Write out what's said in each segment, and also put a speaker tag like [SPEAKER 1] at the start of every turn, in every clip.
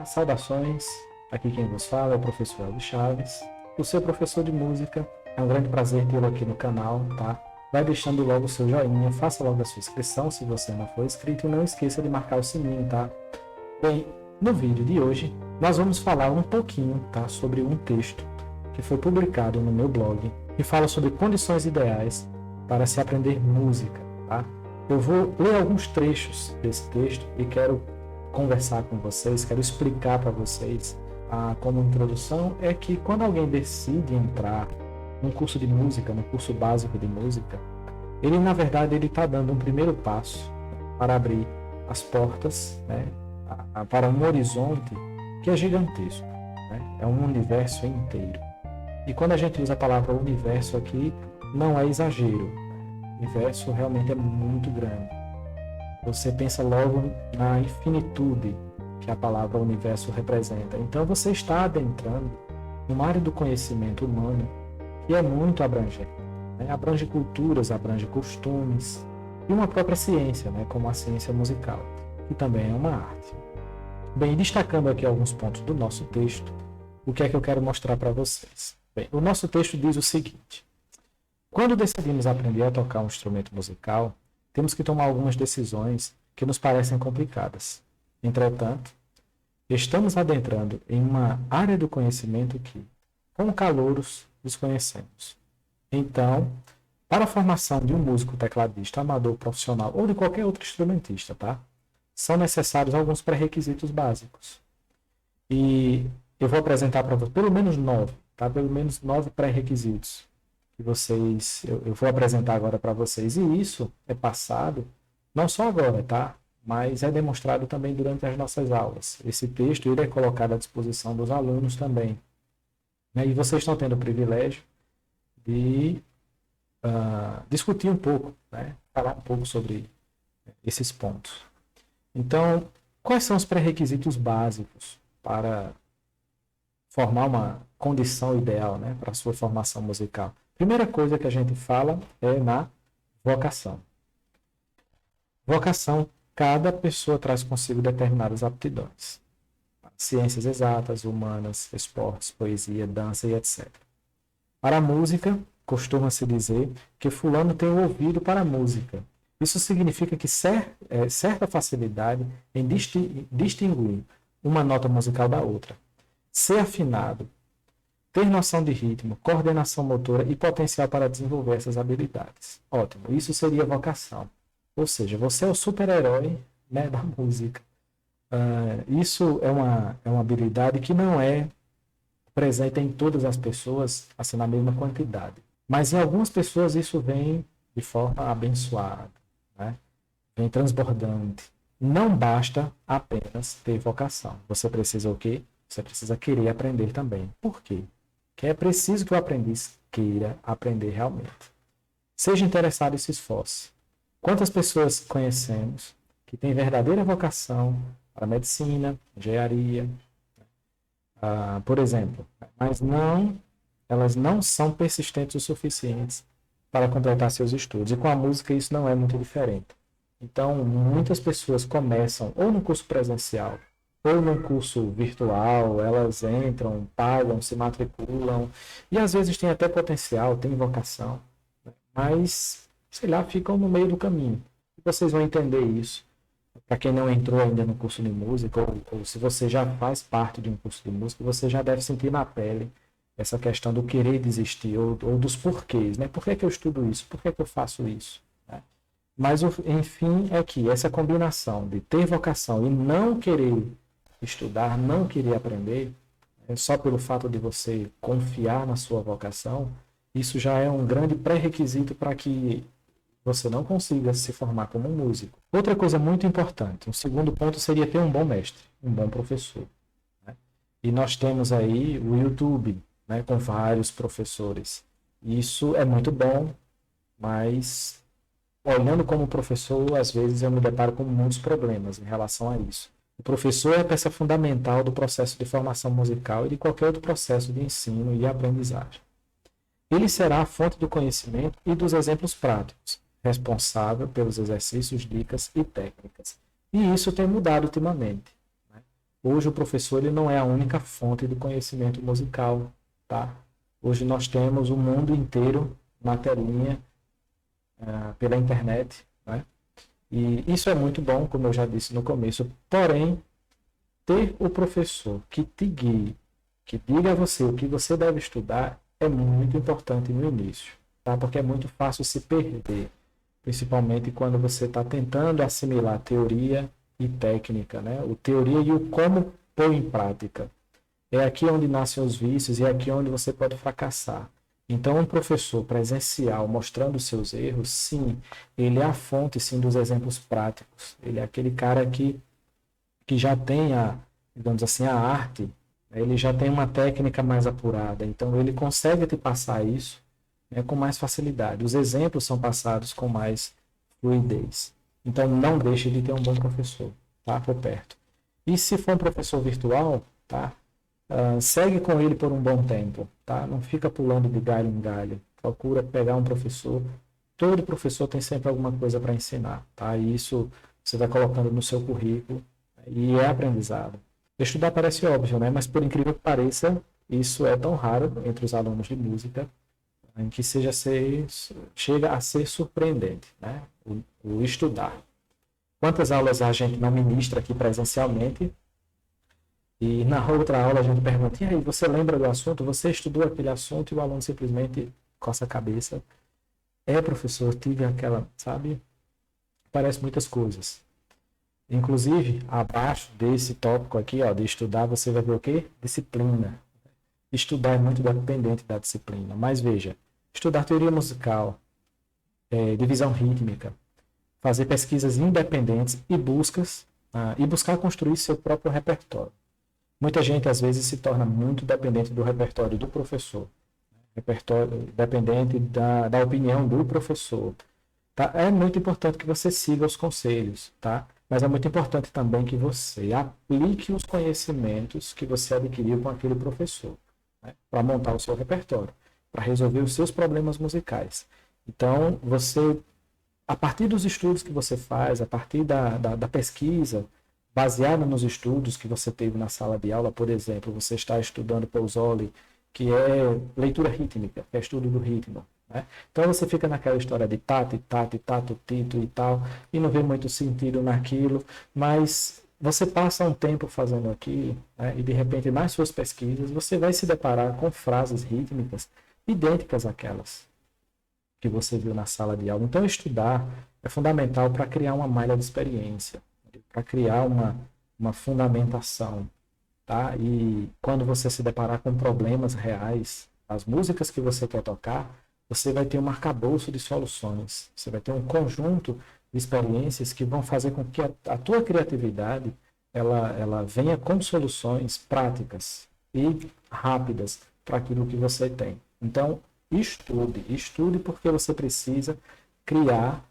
[SPEAKER 1] Saudações, aqui quem vos fala é o professor Elvis Chaves, o seu professor de música. É um grande prazer tê-lo aqui no canal, tá? Vai deixando logo o seu joinha, faça logo a sua inscrição se você não for inscrito e não esqueça de marcar o sininho, tá? Bem, no vídeo de hoje nós vamos falar um pouquinho, tá, sobre um texto que foi publicado no meu blog que fala sobre condições ideais para se aprender música, tá? Eu vou ler alguns trechos desse texto e quero conversar com vocês, quero explicar para vocês, como introdução, é que quando alguém decide entrar num curso de música, no curso básico de música, ele na verdade ele está dando um primeiro passo para abrir as portas, né, para um horizonte que é gigantesco, né? É um universo inteiro. E quando a gente usa a palavra universo aqui, não é exagero. O universo realmente é muito grande. Você pensa logo na infinitude que a palavra universo representa. Então você está adentrando numa área do conhecimento humano que é muito abrangente, né? Abrange culturas, abrange costumes e uma própria ciência, né? Como a ciência musical, que também é uma arte. Bem, destacando aqui alguns pontos do nosso texto, o que é que eu quero mostrar para vocês? Bem, o nosso texto diz o seguinte: quando decidimos aprender a tocar um instrumento musical, temos que tomar algumas decisões que nos parecem complicadas. Entretanto, estamos adentrando em uma área do conhecimento que, com calouros, desconhecemos. Então, para a formação de um músico tecladista, amador, profissional ou de qualquer outro instrumentista, tá? São necessários alguns pré-requisitos básicos. E eu vou apresentar para vocês pelo menos 9, tá? Pelo menos 9 pré-requisitos que eu vou apresentar agora para vocês. E isso é passado não só agora, tá? Mas é demonstrado também durante as nossas aulas. Esse texto ele é colocado à disposição dos alunos também, né? E vocês estão tendo o privilégio de discutir um pouco, né? Falar um pouco sobre esses pontos. Então, quais são os pré-requisitos básicos para formar uma condição ideal, né, para a sua formação musical? Primeira coisa que a gente fala é na vocação. Vocação, cada pessoa traz consigo determinadas aptidões. Ciências exatas, humanas, esportes, poesia, dança e etc. Para a música, costuma-se dizer que fulano tem o ouvido para a música. Isso significa que certa facilidade em distinguir uma nota musical da outra. Ser afinado, ter noção de ritmo, coordenação motora e potencial para desenvolver essas habilidades. Ótimo, isso seria vocação. Ou seja, você é o super-herói, né, da música. Isso é uma habilidade que não é presente em todas as pessoas, assim, na mesma quantidade. Mas em algumas pessoas isso vem de forma abençoada, né? Vem transbordante. Não basta apenas ter vocação. Você precisa o quê? Você precisa querer aprender também. Por quê? Que é preciso que o aprendiz queira aprender realmente. Seja interessado e se esforce. Quantas pessoas conhecemos que têm verdadeira vocação para medicina, engenharia, por exemplo, mas elas não são persistentes o suficientes para completar seus estudos. E com a música isso não é muito diferente. Então, muitas pessoas começam ou no curso presencial ou num curso virtual, elas entram, pagam, se matriculam, e às vezes tem até potencial, tem vocação, né? Mas, sei lá, ficam no meio do caminho. E vocês vão entender isso. Para quem não entrou ainda no curso de música, ou se você já faz parte de um curso de música, você já deve sentir na pele essa questão do querer desistir, ou dos porquês, né? Por que eu estudo isso? Por que eu faço isso? Né? Mas, enfim, é que essa combinação de ter vocação e não querer estudar, não querer aprender, só pelo fato de você confiar na sua vocação, isso já é um grande pré-requisito para que você não consiga se formar como músico. Outra coisa muito importante, um segundo ponto seria ter um bom mestre, um bom professor, né? E nós temos aí o YouTube, né, com vários professores. Isso é muito bom, mas olhando como professor, às vezes eu me deparo com muitos problemas em relação a isso. O professor é a peça fundamental do processo de formação musical e de qualquer outro processo de ensino e aprendizagem. Ele será a fonte do conhecimento e dos exemplos práticos, responsável pelos exercícios, dicas e técnicas. E isso tem mudado ultimamente, né? Hoje o professor ele não é a única fonte do conhecimento musical, tá? Hoje nós temos o mundo inteiro na telinha, pela internet, né? E isso é muito bom, como eu já disse no começo, porém, ter o professor que te guie, que diga a você o que você deve estudar, é muito importante no início, tá? Porque é muito fácil se perder, principalmente quando você está tentando assimilar teoria e técnica, né? O teoria e o como pôr em prática. É aqui onde nascem os vícios e é aqui onde você pode fracassar. Então, um professor presencial mostrando os seus erros, sim, ele é a fonte, sim, dos exemplos práticos. Ele é aquele cara que já tem digamos assim, a arte, ele já tem uma técnica mais apurada. Então, ele consegue te passar isso, né, com mais facilidade. Os exemplos são passados com mais fluidez. Então, não deixe de ter um bom professor, tá, por perto. E se for um professor virtual, tá, segue com ele por um bom tempo, tá? Não fica pulando de galho em galho. Procura pegar um professor. Todo professor tem sempre alguma coisa para ensinar, tá? E isso você vai colocando no seu currículo, né, e é aprendizado. Estudar parece óbvio, né? Mas por incrível que pareça, isso é tão raro entre os alunos de música, em que chega a ser surpreendente, né? O estudar. Quantas aulas a gente não ministra aqui presencialmente e na outra aula a gente pergunta, e aí, você lembra do assunto? Você estudou aquele assunto? E o aluno simplesmente coça a cabeça. Professor, tive aquela, sabe? Parece muitas coisas. Inclusive, abaixo desse tópico aqui, ó, de estudar, você vai ver o quê? Disciplina. Estudar é muito dependente da disciplina. Mas veja, estudar teoria musical, divisão rítmica, fazer pesquisas independentes e buscar construir seu próprio repertório. Muita gente, às vezes, se torna muito dependente do repertório do professor, dependente da opinião do professor. Tá? É muito importante que você siga os conselhos, tá? Mas é muito importante também que você aplique os conhecimentos que você adquiriu com aquele professor, né? Para montar o seu repertório, para resolver os seus problemas musicais. Então, a partir dos estudos que você faz, a partir da pesquisa, baseada nos estudos que você teve na sala de aula, por exemplo, você está estudando Pozzoli, que é leitura rítmica, que é estudo do ritmo, né? Então você fica naquela história de tati, tati, tato, tito e tal, e não vê muito sentido naquilo, mas você passa um tempo fazendo aquilo, né? E de repente nas suas pesquisas você vai se deparar com frases rítmicas idênticas àquelas que você viu na sala de aula. Então estudar é fundamental para criar uma malha de experiência, para criar uma fundamentação, tá? E quando você se deparar com problemas reais, as músicas que você quer tocar, você vai ter um arcabouço de soluções, você vai ter um conjunto de experiências que vão fazer com que a tua criatividade ela venha com soluções práticas e rápidas para aquilo que você tem. Então, estude porque você precisa criar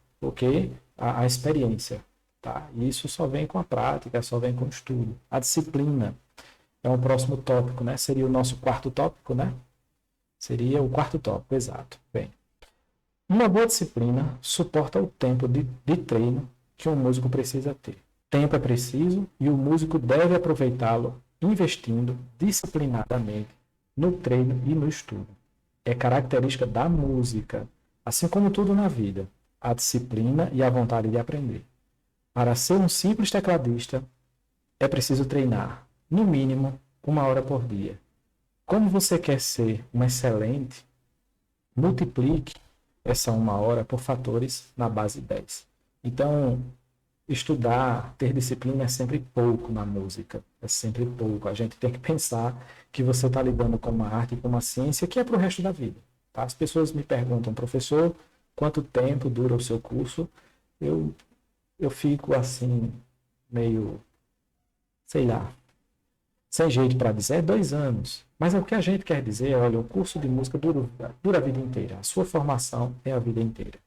[SPEAKER 1] a experiência, tá? E isso só vem com a prática, só vem com o estudo. A disciplina é um próximo tópico, né? Seria o nosso quarto tópico, né? Seria o quarto tópico, exato. Bem, uma boa disciplina suporta o tempo de treino que um músico precisa ter. Tempo é preciso e o músico deve aproveitá-lo investindo disciplinadamente no treino e no estudo. É característica da música, assim como tudo na vida, a disciplina e a vontade de aprender. Para ser um simples tecladista, é preciso treinar, no mínimo, 1 hora por dia. Como você quer ser um excelente, multiplique essa 1 hora por fatores na base 10. Então, estudar, ter disciplina é sempre pouco na música. É sempre pouco. A gente tem que pensar que você está lidando com uma arte, com uma ciência que é para o resto da vida. Tá? As pessoas me perguntam, professor, quanto tempo dura o seu curso? Eu fico assim, meio, sei lá, sem jeito para dizer, 2 anos. Mas o que a gente quer dizer é, olha, o curso de música dura a vida inteira. A sua formação é a vida inteira.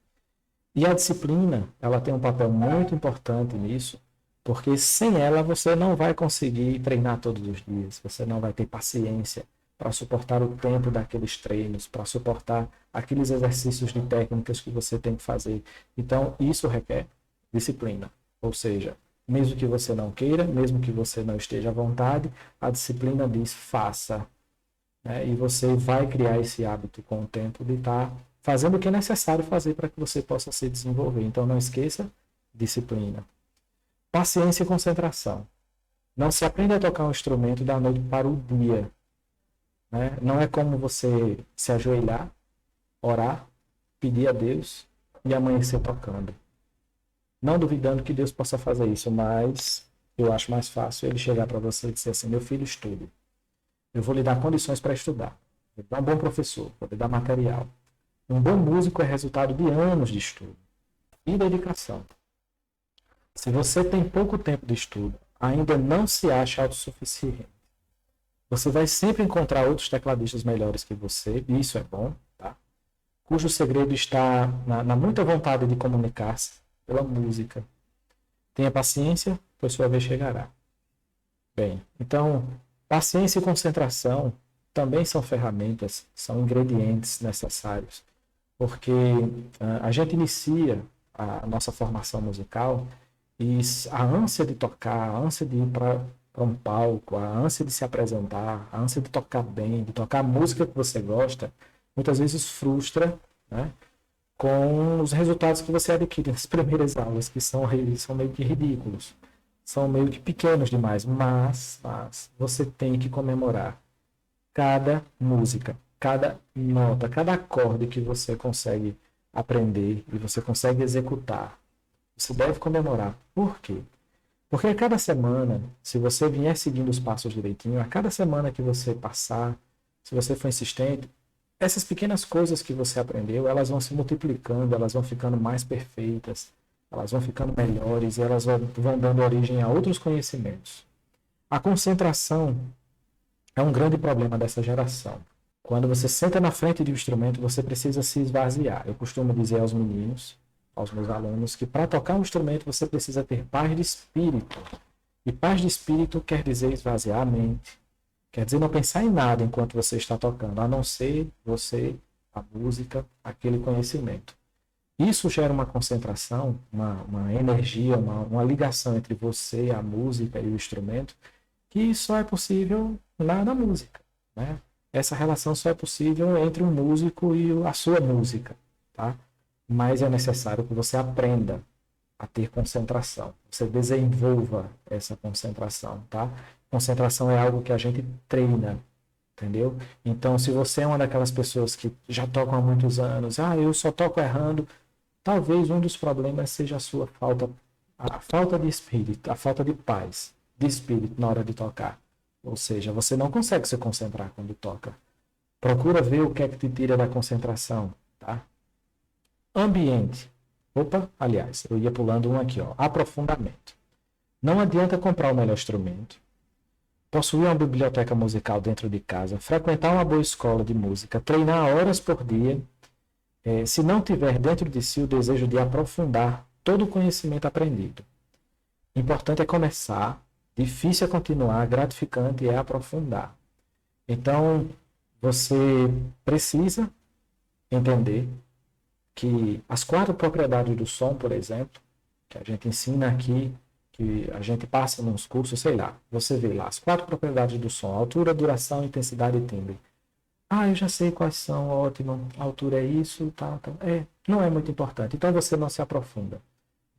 [SPEAKER 1] E a disciplina, ela tem um papel muito importante nisso, porque sem ela você não vai conseguir treinar todos os dias. Você não vai ter paciência para suportar o tempo daqueles treinos, para suportar aqueles exercícios de técnicas que você tem que fazer. Então, isso requer disciplina. Ou seja, Mesmo que você não queira, mesmo que você não esteja à vontade, a disciplina diz faça. Né? E você vai criar esse hábito com o tempo de estar fazendo o que é necessário fazer para que você possa se desenvolver. Então não esqueça, disciplina. Paciência e concentração. Não se aprende a tocar um instrumento da noite para o dia. Né? Não é como você se ajoelhar, orar, pedir a Deus e amanhecer tocando. Não duvidando que Deus possa fazer isso, mas eu acho mais fácil ele chegar para você e dizer assim: meu filho, estude. Eu vou lhe dar condições para estudar. Vou lhe dar um bom professor, vou lhe dar material. Um bom músico é resultado de anos de estudo e dedicação. Se você tem pouco tempo de estudo, ainda não se acha autossuficiente. Você vai sempre encontrar outros tecladistas melhores que você, e isso é bom, tá? Cujo segredo está na muita vontade de comunicar-se pela música. Tenha paciência, pois sua vez chegará. Bem, então, paciência e concentração também são ferramentas, são ingredientes necessários, porque a gente inicia a nossa formação musical e a ânsia de tocar, a ânsia de ir para um palco, a ânsia de se apresentar, a ânsia de tocar bem, de tocar a música que você gosta, muitas vezes frustra, né, com os resultados que você adquire nas primeiras aulas, que são meio que ridículos, são meio que pequenos demais, mas você tem que comemorar cada música, cada nota, cada acorde que você consegue aprender e você consegue executar. Você deve comemorar. Por quê? Porque a cada semana, se você vier seguindo os passos direitinho, a cada semana que você passar, se você for insistente, essas pequenas coisas que você aprendeu, elas vão se multiplicando, elas vão ficando mais perfeitas, elas vão ficando melhores e elas vão dando origem a outros conhecimentos. A concentração é um grande problema dessa geração. Quando você senta na frente de um instrumento, você precisa se esvaziar. Eu costumo dizer aos meninos, aos meus alunos, que para tocar um instrumento você precisa ter paz de espírito. E paz de espírito quer dizer esvaziar a mente, quer dizer não pensar em nada enquanto você está tocando, a não ser você, a música, aquele conhecimento. Isso gera uma concentração, uma energia, uma ligação entre você, a música e o instrumento, que só é possível na música. Né? Essa relação só é possível entre um músico e a sua música. Tá? Mas é necessário que você aprenda a ter concentração. Você desenvolva essa concentração, tá? Concentração é algo que a gente treina, entendeu? Então, se você é uma daquelas pessoas que já tocam há muitos anos, eu só toco errando, talvez um dos problemas seja a falta de espírito, a falta de paz, de espírito na hora de tocar. Ou seja, você não consegue se concentrar quando toca. Procura ver o que é que te tira da concentração, tá? Ambiente. Aliás, eu ia pulando um aqui, ó. Aprofundamento. Não adianta comprar o melhor instrumento, possuir uma biblioteca musical dentro de casa, frequentar uma boa escola de música, treinar horas por dia, se não tiver dentro de si o desejo de aprofundar todo o conhecimento aprendido. Importante é começar, difícil é continuar, gratificante é aprofundar. Então, você precisa entender que as 4 propriedades do som, por exemplo, que a gente ensina aqui, que a gente passa nos cursos, sei lá, você vê lá, as 4 propriedades do som: altura, duração, intensidade e timbre. Eu já sei quais são, ótimo, a altura é isso, tal. Não é muito importante. Então você não se aprofunda,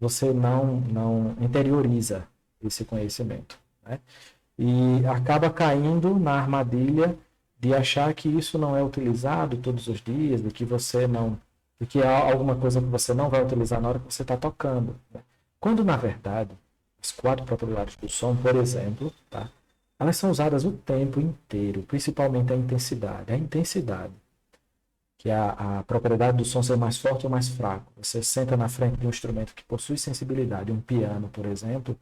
[SPEAKER 1] você não interioriza esse conhecimento, né? E acaba caindo na armadilha de achar que isso não é utilizado todos os dias, de que você não... e que é alguma coisa que você não vai utilizar na hora que você está tocando. Né? Quando, na verdade, as 4 propriedades do som, por exemplo, tá? Elas são usadas o tempo inteiro, principalmente a intensidade. A intensidade, que é a propriedade do som ser mais forte ou mais fraco. Você senta na frente de um instrumento que possui sensibilidade, um piano, por exemplo,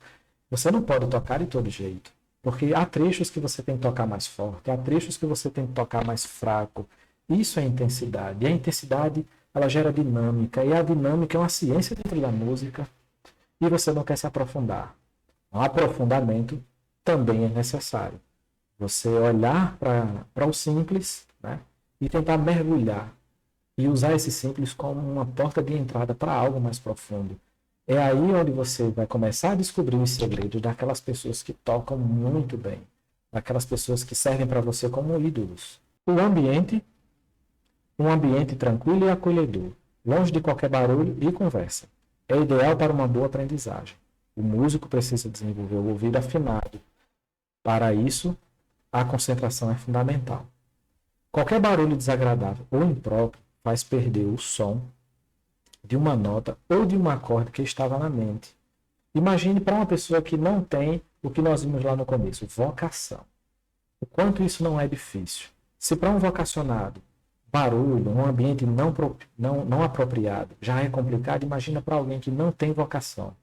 [SPEAKER 1] você não pode tocar de todo jeito, porque há trechos que você tem que tocar mais forte, há trechos que você tem que tocar mais fraco. Isso é intensidade. E a intensidade, ela gera dinâmica, e a dinâmica é uma ciência dentro da música, e você não quer se aprofundar. Um aprofundamento também é necessário. Você olhar para o simples, né, e tentar mergulhar, e usar esse simples como uma porta de entrada para algo mais profundo. É aí onde você vai começar a descobrir os segredos daquelas pessoas que tocam muito bem, daquelas pessoas que servem para você como ídolos. O ambiente, um ambiente tranquilo e acolhedor, longe de qualquer barulho e conversa. É ideal para uma boa aprendizagem. O músico precisa desenvolver o ouvido afinado. Para isso, a concentração é fundamental. Qualquer barulho desagradável ou impróprio faz perder o som de uma nota ou de um acorde que estava na mente. Imagine para uma pessoa que não tem o que nós vimos lá no começo, vocação. O quanto isso não é difícil. Se para um vocacionado, barulho, um ambiente não apropriado já é complicado, imagina para alguém que não tem vocação.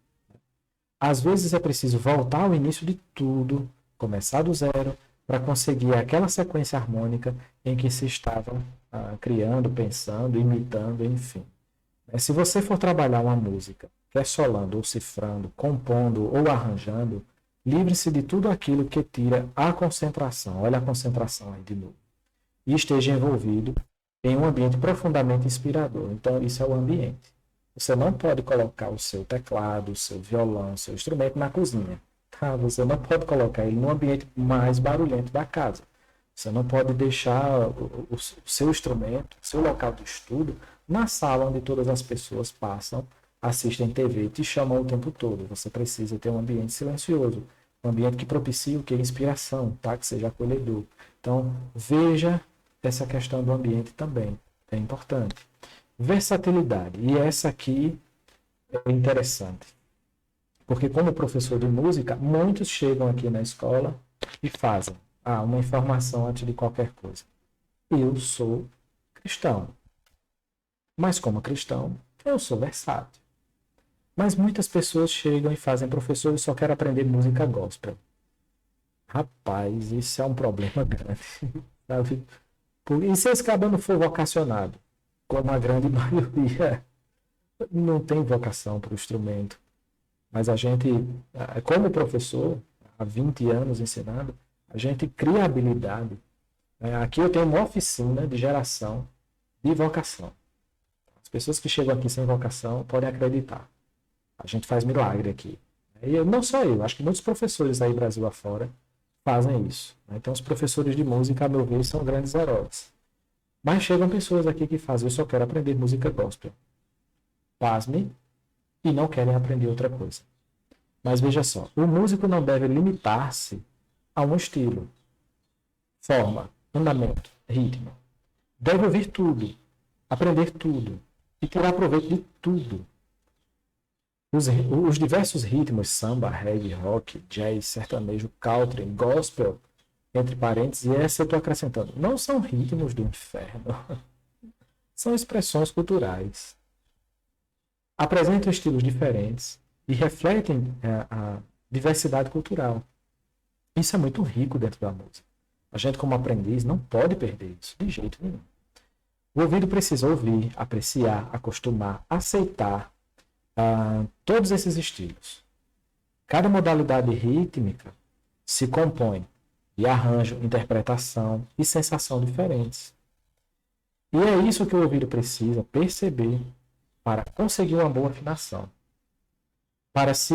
[SPEAKER 1] Às vezes é preciso voltar ao início de tudo, começar do zero, para conseguir aquela sequência harmônica em que se estavam criando, pensando, imitando, enfim. Se você for trabalhar uma música, quer solando ou cifrando, compondo ou arranjando, livre-se de tudo aquilo que tira a concentração. Olha a concentração aí de novo. E esteja envolvido em um ambiente profundamente inspirador. Então, isso é o ambiente. Você não pode colocar o seu teclado, o seu violão, o seu instrumento na cozinha. Tá? Você não pode colocar ele no ambiente mais barulhento da casa. Você não pode deixar o seu instrumento, o seu local de estudo, na sala onde todas as pessoas passam, assistem TV e te chamam o tempo todo. Você precisa ter um ambiente silencioso, um ambiente que propicie o que? Inspiração, tá? Que seja acolhedor. Então, veja essa questão do ambiente também, é importante. Versatilidade, e essa aqui é interessante, porque como professor de música, muitos chegam aqui na escola e fazem uma informação antes de qualquer coisa. Eu sou cristão, mas como cristão, eu sou versátil. Mas muitas pessoas chegam e fazem, professor, eu só quero aprender música gospel. Rapaz, isso é um problema grande. Sabe? E se esse cara não for vocacionado, como a grande maioria, não tem vocação para o instrumento. Mas a gente, como professor, há 20 anos ensinando, a gente cria habilidade. Aqui eu tenho uma oficina de geração de vocação. As pessoas que chegam aqui sem vocação podem acreditar. A gente faz milagre aqui. E não só eu, acho que muitos professores aí Brasil afora fazem isso. Então os professores de música, a meu ver, são grandes heróis. Mas chegam pessoas aqui que fazem, eu só quero aprender música gospel. Pasme, e não querem aprender outra coisa. Mas veja só, o músico não deve limitar-se a um estilo, forma, fundamento, ritmo. Deve ouvir tudo, aprender tudo e tirar proveito de tudo. Os diversos ritmos, samba, reggae, rock, jazz, sertanejo, country, gospel, entre parênteses, e essa eu estou acrescentando, não são ritmos do inferno, são expressões culturais. Apresentam estilos diferentes e refletem a diversidade cultural. Isso é muito rico dentro da música. A gente, como aprendiz, não pode perder isso de jeito nenhum. O ouvido precisa ouvir, apreciar, acostumar, aceitar todos esses estilos. Cada modalidade rítmica se compõe de arranjo, interpretação e sensação diferentes. E é isso que o ouvido precisa perceber para conseguir uma boa afinação. Para se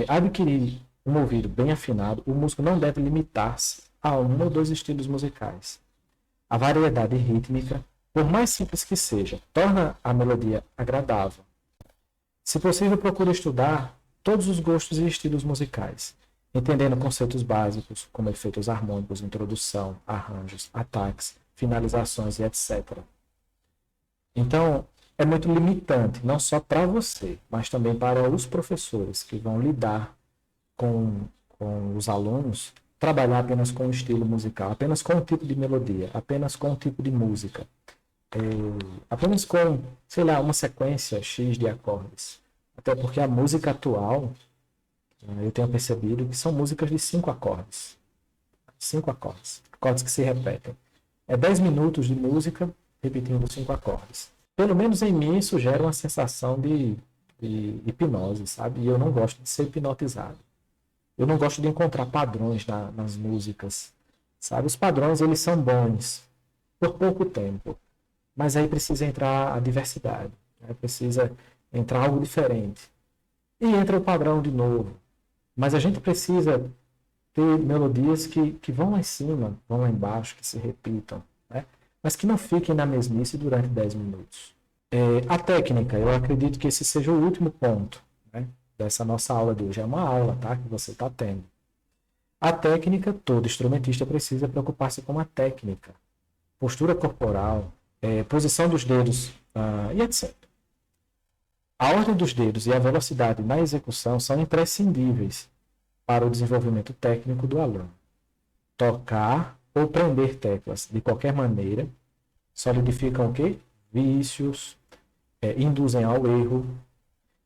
[SPEAKER 1] adquirir um ouvido bem afinado, o músico não deve limitar-se a um ou dois estilos musicais. A variedade rítmica, por mais simples que seja, torna a melodia agradável. Se possível, procure estudar todos os gostos e estilos musicais, entendendo conceitos básicos, como efeitos harmônicos, introdução, arranjos, ataques, finalizações e etc. Então, é muito limitante, não só para você, mas também para os professores que vão lidar com os alunos, trabalhar apenas com o estilo musical, apenas com o tipo de melodia, apenas com o tipo de música, apenas com, sei lá, uma sequência X de acordes. Até porque a música atual, eu tenho percebido que são músicas de 5 acordes. 5 acordes. Acordes que se repetem. 10 minutos de música repetindo 5 acordes. Pelo menos em mim isso gera uma sensação de hipnose, sabe? E eu não gosto de ser hipnotizado. Eu não gosto de encontrar padrões nas músicas, sabe? Os padrões, eles são bons por pouco tempo. Mas aí precisa entrar a diversidade. Precisa entrar algo diferente. E entra o padrão de novo. Mas a gente precisa ter melodias que vão lá em cima, vão lá embaixo, que se repitam, né? Mas que não fiquem na mesmice durante 10 minutos. A técnica, eu acredito que esse seja o último ponto, né, dessa nossa aula de hoje. É uma aula, tá, que você está tendo. A técnica, todo instrumentista precisa preocupar-se com a técnica. Postura corporal, posição dos dedos e etc. A ordem dos dedos e a velocidade na execução são imprescindíveis para o desenvolvimento técnico do aluno. Tocar ou prender teclas de qualquer maneira solidificam o quê? Vícios, induzem ao erro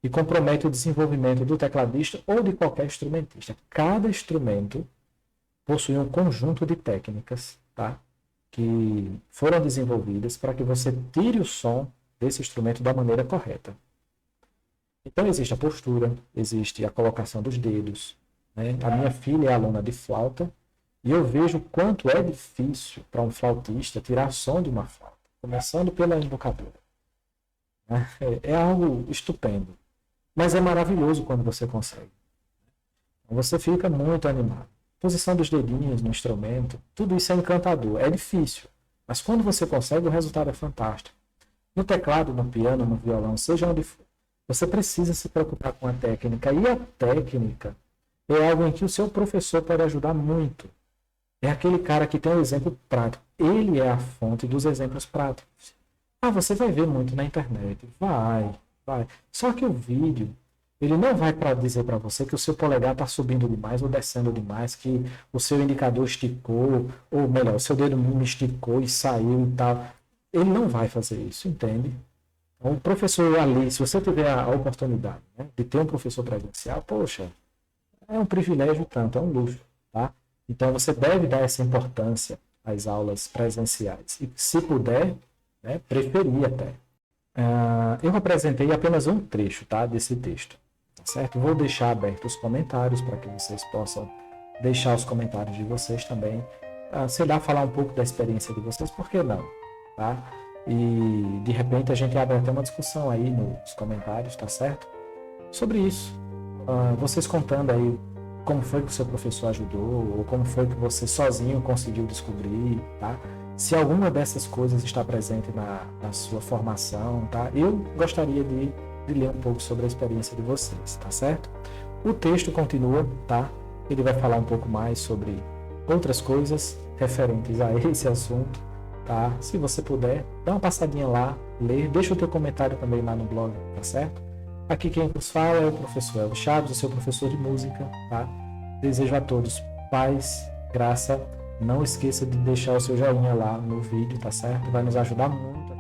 [SPEAKER 1] e comprometem o desenvolvimento do tecladista ou de qualquer instrumentista. Cada instrumento possui um conjunto de técnicas, tá, que foram desenvolvidas para que você tire o som desse instrumento da maneira correta. Então existe a postura, existe a colocação dos dedos, né? A minha filha é aluna de flauta e eu vejo o quanto é difícil para um flautista tirar som de uma flauta, começando pela embocadura. É algo estupendo, mas é maravilhoso quando você consegue. Você fica muito animado. Posição dos dedinhos no instrumento, tudo isso é encantador, é difícil, mas quando você consegue, o resultado é fantástico. No teclado, no piano, no violão, seja onde for, você precisa se preocupar com a técnica, e a técnica é algo em que o seu professor pode ajudar muito. É aquele cara que tem um exemplo prático, ele é a fonte dos exemplos práticos. Você vai ver muito na internet, vai. Só que o vídeo, ele não vai dizer para você que o seu polegar está subindo demais ou descendo demais, que o seu indicador esticou, ou melhor, o seu dedo mínimo esticou e saiu e tal. Ele não vai fazer isso, entende? Então, o professor ali, se você tiver a oportunidade, né, de ter um professor presencial, poxa, é um privilégio tanto, é um luxo, tá? Então você deve dar essa importância às aulas presenciais e, se puder, né, preferir até. Eu apresentei apenas um trecho, tá, desse texto, tá certo? Vou deixar abertos os comentários para que vocês possam deixar os comentários de vocês também, sei lá, falar um pouco da experiência de vocês, por que não, tá? E de repente a gente abre até uma discussão aí nos comentários, tá certo? Sobre isso. Vocês contando aí como foi que o seu professor ajudou, ou como foi que você sozinho conseguiu descobrir, tá? Se alguma dessas coisas está presente na sua formação, tá? Eu gostaria de ler um pouco sobre a experiência de vocês, tá certo? O texto continua, tá? Ele vai falar um pouco mais sobre outras coisas referentes a esse assunto, tá? Se você puder, dá uma passadinha lá, ler, deixa o teu comentário também lá no blog, tá certo? Aqui quem vos fala é o professor Elvis Chaves, o seu professor de música, tá? Desejo a todos paz, graça. Não esqueça de deixar o seu joinha lá no vídeo, tá certo? Vai nos ajudar muito